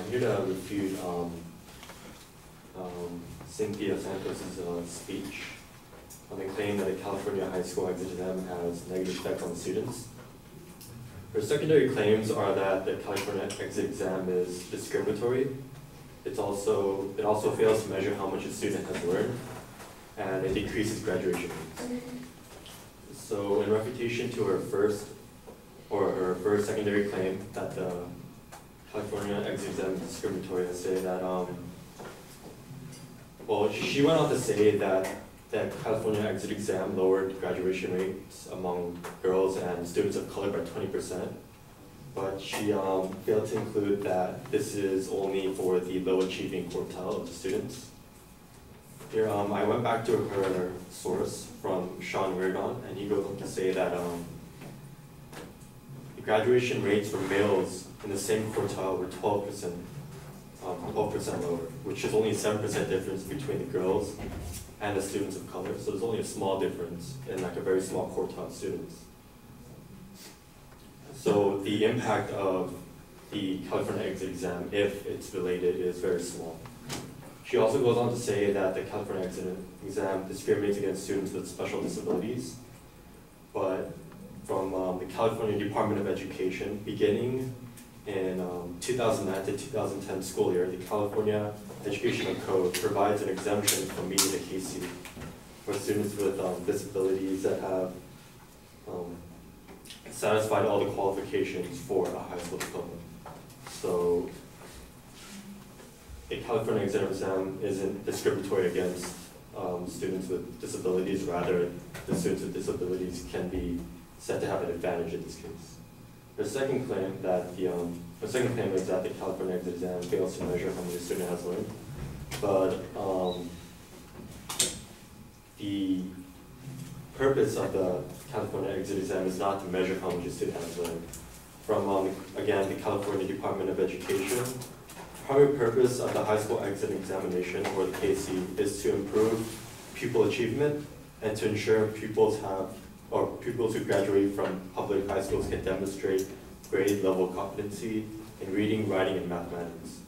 I'm here to refute Cynthia Santos' speech on the claim that the California high school exit exam has negative effect on students. Her secondary claims are that the California exit exam is discriminatory. It also fails to measure how much a student has learned, and it decreases graduation rates. So in refutation to her first secondary claim that the California exit exam is discriminatory, I say that, well, she went on to say that the California exit exam lowered graduation rates among girls and students of color by 20%, but she failed to include that this is only for the low achieving quartile of the students. Here, I went back to her source from Sean Reardon, and he goes on to say that the graduation rates for males in the same quartile were 12% lower, which is only a 7% difference between the girls and the students of color. So there's only a small difference in like a very small quartile of students. So the impact of the California exit exam, if it's related, is very small. She also goes on to say that the California exit exam discriminates against students with special disabilities, but from the California Department of Education, beginning in 2009 to 2010 school year, the California Educational Code provides an exemption from meeting the KC for students with disabilities that have satisfied all the qualifications for a high school diploma. So the California exam isn't discriminatory against students with disabilities. Rather, the students with disabilities can be said to have an advantage in this case. The second claim is that the California exit exam fails to measure how much a student has learned, but the purpose of the California exit exam is not to measure how much a student has learned. From again, the California Department of Education, the primary purpose of the high school exit examination, or the KC, is to improve pupil achievement and to ensure pupils who graduate from public high schools can demonstrate grade level competency in reading, writing, and mathematics.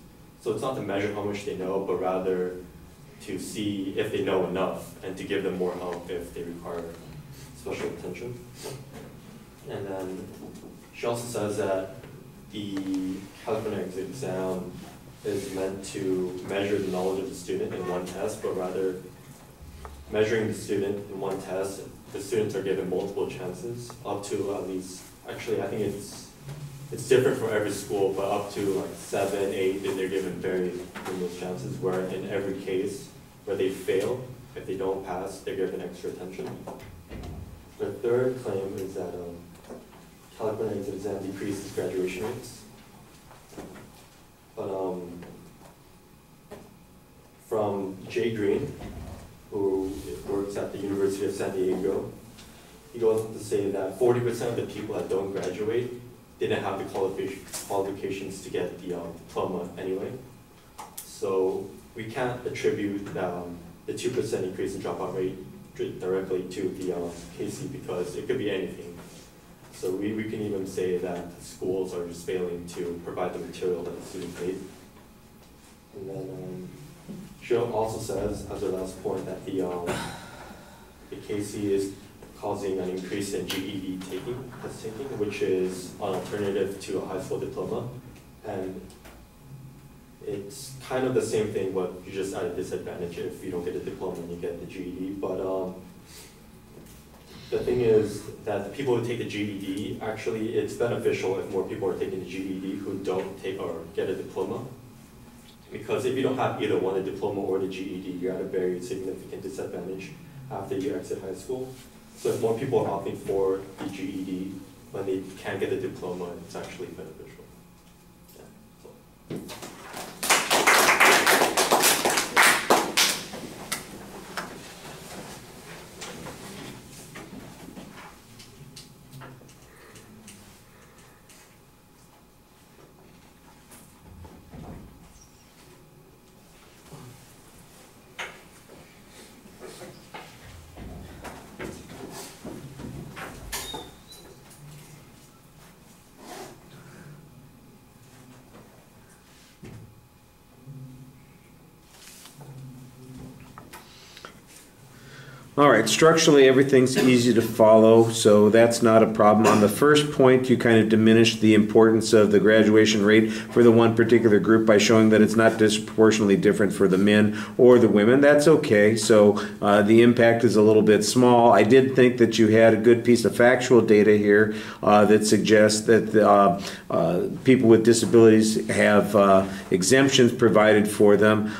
So it's not to measure how much they know, but rather to see if they know enough and to give them more help if they require special attention. And then she also says that the California exit exam is meant to measure the knowledge of the student in one test, but rather measuring the student in one test, the students are given multiple chances, up to at least, actually I think it's different for every school, but up to like 7, 8, they're given very numerous chances, where in every case where they fail, if they don't pass, they're given extra attention. The third claim is that California exit exam decreases graduation rates. But from Jay Green, who works at the University of San Diego, he goes on to say that 40% of the people that don't graduate didn't have the qualifications to get the diploma anyway. So we can't attribute the 2% increase in dropout rate directly to the KC, because it could be anything. So we can even say that schools are just failing to provide the material that the students need. And then she also says, as her last point, that the KC is causing an increase in GED test taking, which is an alternative to a high school diploma. And it's kind of the same thing, but you just at a disadvantage if you don't get a diploma and you get the GED. But the thing is that the people who take the GED, actually it's beneficial if more people are taking the GED who don't take or get a diploma. Because if you don't have either one, the diploma or the GED, you're at a very significant disadvantage after you exit high school. So if more people are opting for the GED when they can't get a diploma, it's actually beneficial. Yeah, so. All right, structurally everything's easy to follow, so that's not a problem. On the first point, you kind of diminished the importance of the graduation rate for the one particular group by showing that it's not disproportionately different for the men or the women. That's okay, so the impact is a little bit small. I did think that you had a good piece of factual data here that suggests that people with disabilities have exemptions provided for them.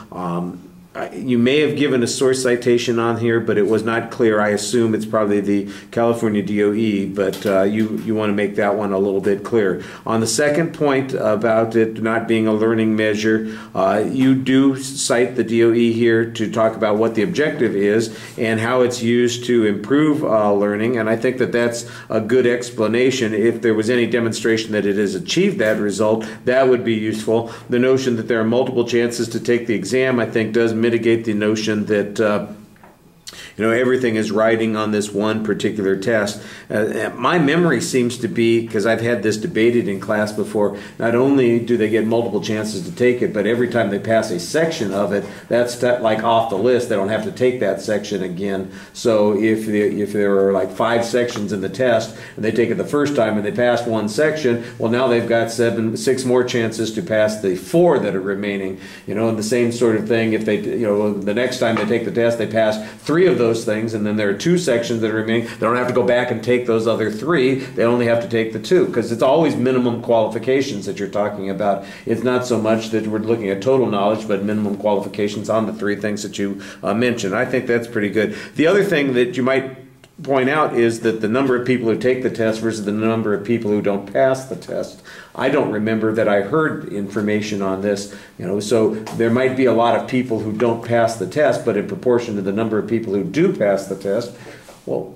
You may have given a source citation on here, but it was not clear. I assume it's probably the California DOE, but you want to make that one a little bit clear. On the second point about it not being a learning measure, you do cite the DOE here to talk about what the objective is and how it's used to improve learning, and I think that that's a good explanation. If there was any demonstration that it has achieved that result, that would be useful. The notion that there are multiple chances to take the exam, I think, does mitigate the notion that everything is riding on this one particular test. My memory seems to be, because I've had this debated in class before, not only do they get multiple chances to take it, but every time they pass a section of it, that's like off the list. They don't have to take that section again. So if there are like 5 sections in the test, and they take it the first time and they pass one section, well, now they've got 6 more chances to pass the 4 that are remaining. And the same sort of thing, if they, the next time they take the test, they pass 3 of those things, and then there are 2 sections that are remaining. They don't have to go back and take those other 3. They only have to take the 2, because it's always minimum qualifications that you're talking about. It's not so much that we're looking at total knowledge, but minimum qualifications on the 3 things that you mentioned. I think that's pretty good. The other thing that you might point out is that the number of people who take the test versus the number of people who don't pass the test. I don't remember that I heard information on this, so there might be a lot of people who don't pass the test, but in proportion to the number of people who do pass the test, well,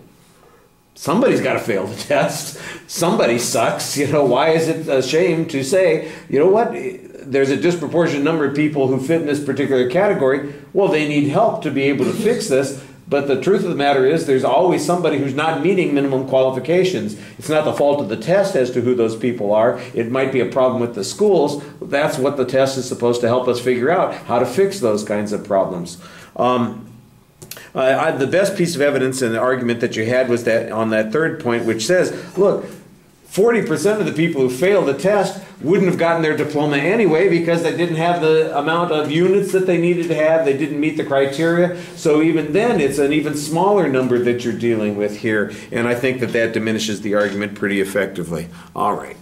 somebody's got to fail the test. Somebody sucks. Why is it a shame to say, what? There's a disproportionate number of people who fit in this particular category. Well, they need help to be able to fix this. But the truth of the matter is there's always somebody who's not meeting minimum qualifications. It's not the fault of the test as to who those people are. It might be a problem with the schools. That's what the test is supposed to help us figure out, how to fix those kinds of problems. The best piece of evidence and the argument that you had was that on that third point, which says, look, 40% of the people who failed the test wouldn't have gotten their diploma anyway because they didn't have the amount of units that they needed to have. They didn't meet the criteria. So even then, it's an even smaller number that you're dealing with here. And I think that that diminishes the argument pretty effectively. All right.